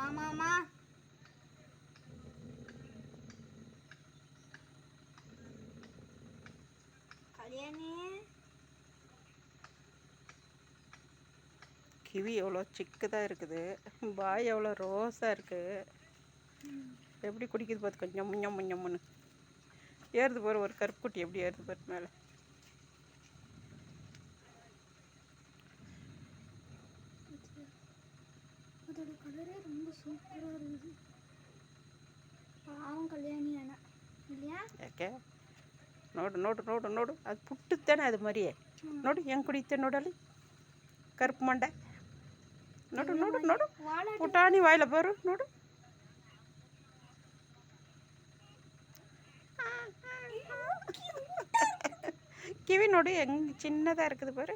ஆமாமா. கல்யாணி கிவி எவ்வளோ சிக்குதாக இருக்குது, பாய் எவ்வளோ ரோஸாக இருக்குது. எப்படி குடிக்குது பார்த்து கொஞ்சம் முஞ்சம் முஞ்சம்னு ஏறுது பாரு. ஒரு கருப்புக்குட்டி எப்படி ஏறுது பாரு மேலே. அதோட கலரே ரொம்ப சூப்பராக இருக்குது. பாவம் கல்யாணி அண்ணா இல்லையா? ಯಾಕೆ ನೋಡು ನೋಡು ನೋಡು ನೋಡು ಅದು ಪುಟ್ಟದ್ದಾನೆ ಅದು ಮರಿಯೇ. ನೋಡು ಹೆಂಗೆ ಕುಡಿಯುತ್ತೆ ನೋಡಲ್ಲಿ ಕರುಪು ಮಂಡೆ. ನೋಡು ನೋಡು ನೋಡು ಪುಟಾಣಿ ವಾಯಿಲ ಬರು ನೋಡು. ಕಿವಿ ನೋಡಿ ಹೆಂಗೆ ಚಿನ್ನதாக இருக்குது பாரு.